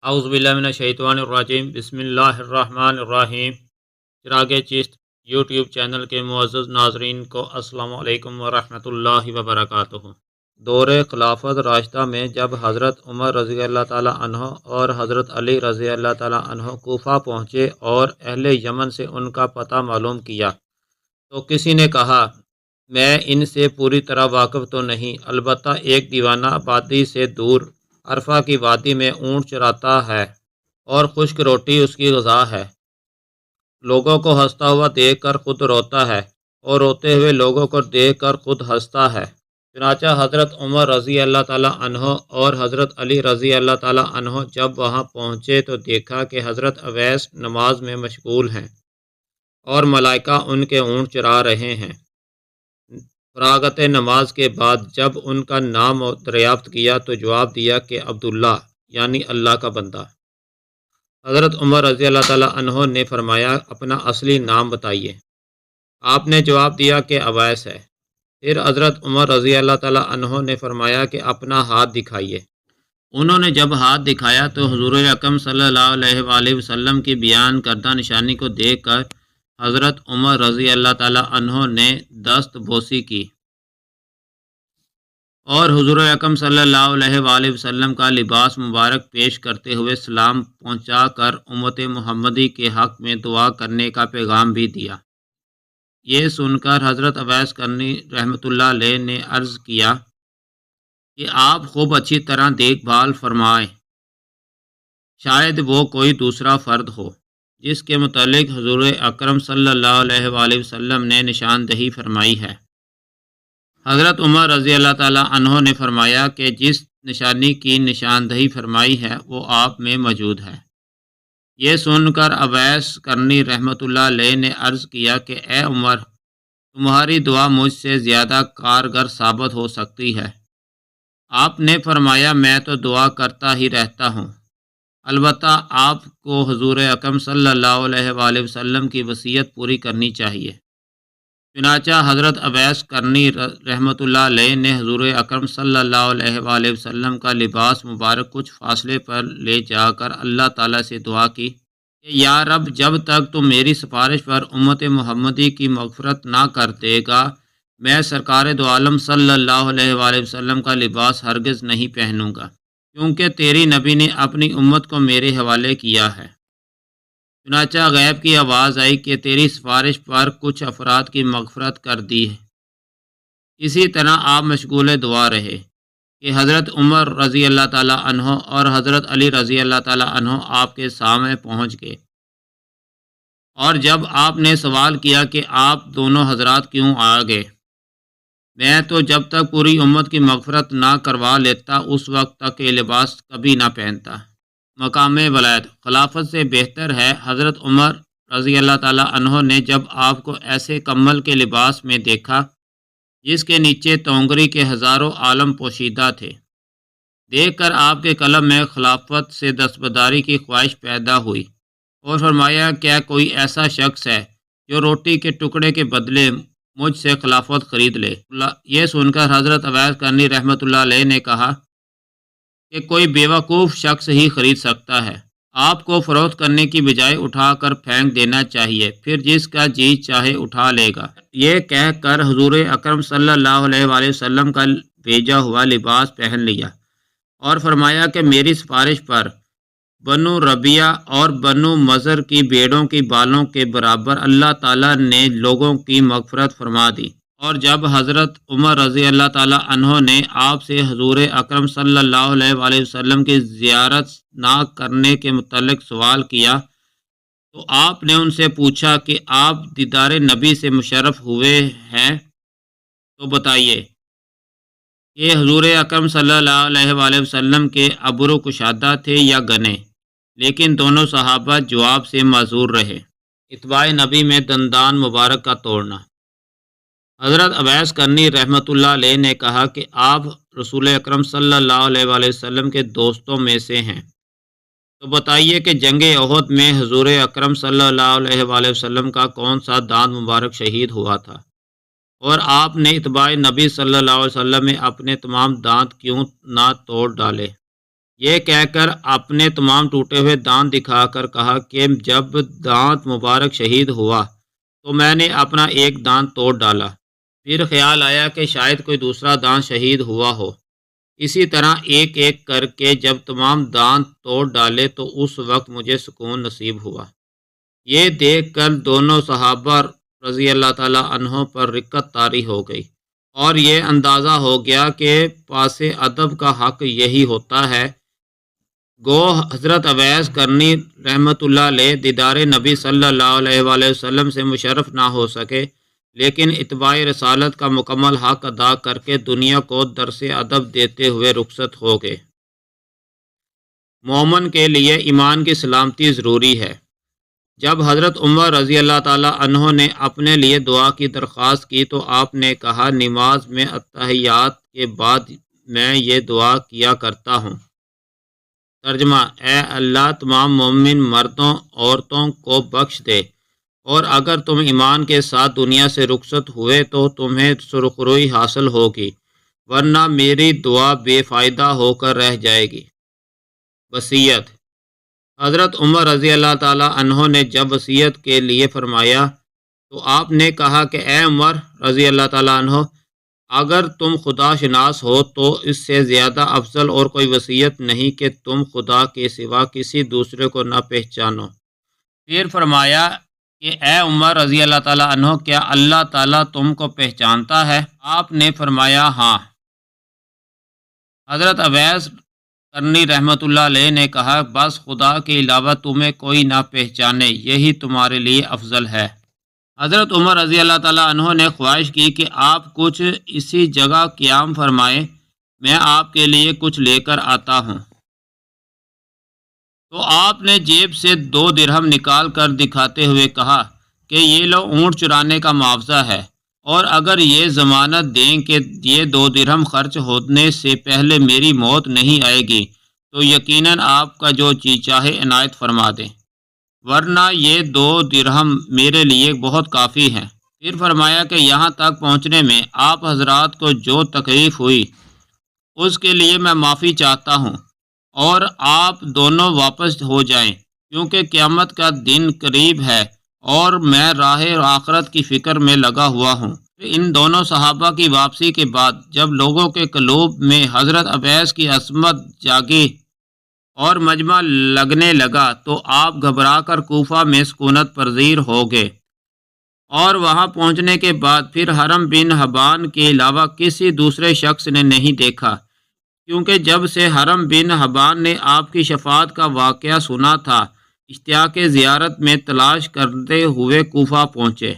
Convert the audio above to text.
औज़ुबिल्लाहि मिनश्शैतानिर्रजीम बिस्मिल्लाहिर्रहमानिर्रहीम। चिराग Chisht YouTube channel के मुअज़्ज़ज़ नाज़रीन को अस्सलामु अलैकुम वरहमतुल्लाहि वबरकातुहू। दौरे खिलाफत राशिदा में जब हज़रत उमर रज़ी अल्लाह ताला अन्हो और हज़रत अली रज़ी अल्लाह ताला अन्हो कूफा पहुँचे और अहले यमन से उनका पता मालूम किया तो किसी ने कहा, मैं इनसे पूरी तरह वाकिफ़ तो नहीं, अलबत्ता एक दीवाना आबादी से दूर अरफा की वादी में ऊँट चराता है और खुश्क रोटी उसकी ग़िज़ा है। लोगों को हंसता हुआ देख कर खुद रोता है और रोते हुए लोगों को देख कर खुद हंसता है। चुनांचे हज़रत उमर रज़ी अल्लाह ताला अन्हो और हज़रत अली रज़ी अल्लाह ताला अन्हो जब वहाँ पहुँचे तो देखा कि हज़रत अवैस नमाज में मशगूल हैं और मलाइका उनके ऊँट चरा रहे हैं। फरागत नमाज के बाद जब उनका नाम दरियाफ्त किया तो जवाब दिया कि अब्दुल्ला यानी अल्लाह का बंदा। हज़रत उमर रज़ी अल्लाह ताला अन्हो ने फरमाया, अपना असली नाम बताइए। आपने जवाब दिया कि अवैस है। फिर हज़रत उमर रज़ी अल्लाह ताला अन्हो ने फरमाया कि अपना हाथ दिखाइए। उन्होंने जब हाथ दिखाया तो हुज़ूर अकरम सल्लल्लाहु अलैहि वसल्लम की बयान करदा निशानी को देखकर हज़रत उमर रज़ी अल्लाह ताला अन्हो ने दस्त बोसी की और हुज़ूर अकरम सल्लल्लाहु अलैहि वसल्लम का लिबास मुबारक पेश करते हुए सलाम पहुँचा कर उम्मत मुहम्मदी के हक़ में दुआ करने का पैगाम भी दिया। ये सुनकर हज़रत अवैस करनी रहमतुल्लाह अलैह ने अर्ज़ किया कि आप खूब अच्छी तरह देखभाल फरमाएं, शायद वो कोई दूसरा फ़र्द हो जिसके मुतालिक हुज़ूर अकरम सल्लल्लाहु अलैहि वसल्लम ने निशानदही फरमाई है। हज़रत उमर रज़ी अल्लाह ताला अन्हो ने फरमाया कि जिस निशानी की निशानदही फरमाई है वो आप में मौजूद है। ये सुनकर अवैस करनी रहमतुल्लाह अलैह ने अर्ज़ किया कि ए उमर, तुम्हारी दुआ मुझसे ज़्यादा कारगर साबित हो सकती है। आपने फरमाया, मैं तो दुआ करता ही रहता हूँ, अलबत्ता आपको हुज़ूर अकरम सल्लल्लाहु अलैहि वसल्लम की वसीयत पूरी करनी चाहिए। चुनांचा हज़रत अवैस करनी रहमतुल्लाह अलैह ने हुज़ूर अकरम सल्लल्लाहु अलैहि वसल्लम का लिबास मुबारक कुछ फासले पर ले जाकर अल्लाह ताला से दुआ की कि या रब, जब तक तुम मेरी सिफारिश पर उम्मत मुहम्मदी की मग़फ़िरत ना कर देगा, मैं सरकार दो आलम सल्लल्लाहु अलैहि वसल्लम का लिबास हरगिज़ नहीं पहनूंगा, क्योंकि तेरी नबी ने अपनी उम्मत को मेरे हवाले किया है। चुनांचा गैब की आवाज़ आई कि तेरी सिफारिश पर कुछ अफराद की मग़फ़िरत कर दी है। इसी तरह आप मशगूल दुआ रहे कि हज़रत उमर रज़ी अल्लाह ताला अन्हो और हज़रत अली रज़ी अल्लाह ताला अन्हो आपके सामने पहुँच गए और जब आपने सवाल किया कि आप दोनों हज़रात क्यों आ गए, मैं तो जब तक पूरी उम्मत की मग़फ़िरत ना करवा लेता उस वक्त तक ये लिबास कभी ना पहनता। मकाम वलायत खिलाफत से बेहतर है। हज़रत उमर रज़ी अल्लाह ताला अन्हो ने जब आपको ऐसे कम्बल के लिबास में देखा जिसके नीचे तोंगरी के हज़ारों आलम पोशीदा थे, देखकर आपके कल्ब में खिलाफत से दस्तबरदारी की ख्वाहिश पैदा हुई और फरमाया, क्या कोई ऐसा शख्स है जो रोटी के टुकड़े के बदले मुझसे खिलाफत ख़रीद ले। ये सुनकर हज़रत अवैस करनी रहमतुल्लाह अलैह ने कहा कि कोई बेवकूफ़ शख्स ही ख़रीद सकता है, आपको फ़रोख्त करने की बजाय उठा कर फेंक देना चाहिए, फिर जिसका जी चाहे उठा लेगा। ये कह कर हुज़ूर अकरम सल्लल्लाहु अलैहि वसल्लम का भेजा हुआ लिबास पहन लिया और फरमाया कि मेरी सिफारिश पर बनु रबिया और बनु मज़र की भेड़ों की बालों के बराबर अल्लाह ताला ने लोगों की मग़फ़िरत फरमा दी। और जब हज़रत उमर रज़ी अल्लाह ताला अन्हो ने आपसे हुज़ूर अकरम सल्लल्लाहु अलैहि वसल्लम की ज़ियारत ना करने के मुतल्लिक़ सवाल किया तो आपने उनसे पूछा कि आप दीदार नबी से मुशर्रफ़ हुए हैं तो बताइए कि हुज़ूर अकरम सल्लल्लाहु अलैहि वसल्लम के अब्रू कुशादा थे या गने, लेकिन दोनों सहाबा जवाब से माज़ूर रहे। इत्बाए नबी में दंदान मुबारक का तोड़ना। हज़रत अवैस करनी रहमतुल्लाह अलैह ने कहा कि आप रसूल अकरम सल्लल्लाहु अलैहि वसल्लम के दोस्तों में से हैं, तो बताइए कि जंग उहद में हुज़ूर अकरम सल्लल्लाहु अलैहि वसल्लम का कौन सा दांत मुबारक शहीद हुआ था और आपने इत्बाए नबी सल्लल्लाहु अलैहि वसल्लम में अपने तमाम दांत क्यों ना तोड़ डाले। یہ کہہ کر اپنے تمام ٹوٹے ہوئے دانت دکھا کر کہا کہ جب دانت مبارک شہید ہوا تو میں نے اپنا ایک دانت توڑ ڈالا، پھر خیال آیا کہ شاید کوئی دوسرا دانت شہید ہوا ہو، اسی طرح ایک ایک کر کے جب تمام دانت توڑ ڈالے تو اس وقت مجھے سکون نصیب ہوا۔ یہ دیکھ کر دونوں صحابہ رضی اللہ تعالیٰ عنہ پر رقت طاری ہو گئی، اور یہ اندازہ ہو گیا کہ پاس ادب کا حق یہی ہوتا ہے۔ گو حضرت اویس کرنی رحمۃ اللہ علیہ دیدار نبی صلی اللہ علیہ وآلہ وسلم سے مشرف نہ ہو سکے، لیکن اتباع رسالت کا مکمل حق ادا کر کے دنیا کو درس ادب دیتے ہوئے رخصت ہو گئے۔ مومن کے لیے ایمان کی سلامتی ضروری ہے۔ جب حضرت عمر رضی اللہ تعالیٰ عنہ نے اپنے لیے دعا کی درخواست کی تو آپ نے کہا، نماز میں اتحیات کے بعد میں یہ دعا کیا کرتا ہوں۔ ترجمہ: اے اللہ، تمام مومن مردوں عورتوں کو بخش دے، اور اگر تم ایمان کے ساتھ دنیا سے رخصت ہوئے تو تمہیں سرخروئی حاصل ہوگی، ورنہ میری دعا بے فائدہ ہو کر رہ جائے گی۔ وصیت: حضرت عمر رضی اللہ تعالیٰ عنہ نے جب وصیت کے لیے فرمایا تو آپ نے کہا کہ اے عمر رضی اللہ تعالیٰ عنہ، اگر تم خدا شناس ہو تو اس سے زیادہ افضل اور کوئی وصیت نہیں کہ تم خدا کے سوا کسی دوسرے کو نہ پہچانو۔ پھر فرمایا کہ اے عمر رضی اللہ تعالیٰ عنہ، کیا اللہ تعالیٰ تم کو پہچانتا ہے؟ آپ نے فرمایا ہاں۔ حضرت اویس کرنی رحمۃ اللہ علیہ نے کہا، بس خدا کے علاوہ تمہیں کوئی نہ پہچانے، یہی تمہارے لیے افضل ہے۔ حضرت عمر رضی اللہ تعالیٰ عنہ نے خواہش کی کہ آپ کچھ اسی جگہ قیام فرمائیں، میں آپ کے لیے کچھ لے کر آتا ہوں۔ تو آپ نے جیب سے 2 درہم نکال کر دکھاتے ہوئے کہا کہ یہ لو اونٹ چرانے کا معاوضہ ہے، اور اگر یہ ضمانت دیں کہ یہ 2 درہم خرچ ہونے سے پہلے میری موت نہیں آئے گی تو یقیناً آپ کا جو جی چاہے عنایت فرما دیں، ورنہ یہ 2 درہم میرے لیے بہت کافی ہیں۔ پھر فرمایا کہ یہاں تک پہنچنے میں آپ حضرات کو جو تکلیف ہوئی اس کے لیے میں معافی چاہتا ہوں، اور آپ دونوں واپس ہو جائیں، کیونکہ قیامت کا دن قریب ہے اور میں راہ آخرت کی فکر میں لگا ہوا ہوں۔ ان دونوں صحابہ کی واپسی کے بعد جب لوگوں کے قلوب میں حضرت اویس کی عظمت جاگی اور مجمع لگنے لگا تو آپ گھبرا کر کوفہ میں سکونت پذیر ہو گئے، اور وہاں پہنچنے کے بعد پھر حرم بن حبان کے علاوہ کسی دوسرے شخص نے نہیں دیکھا، کیونکہ جب سے حرم بن حبان نے آپ کی شفاعت کا واقعہ سنا تھا، اشتیاق زیارت میں تلاش کرتے ہوئے کوفہ پہنچے۔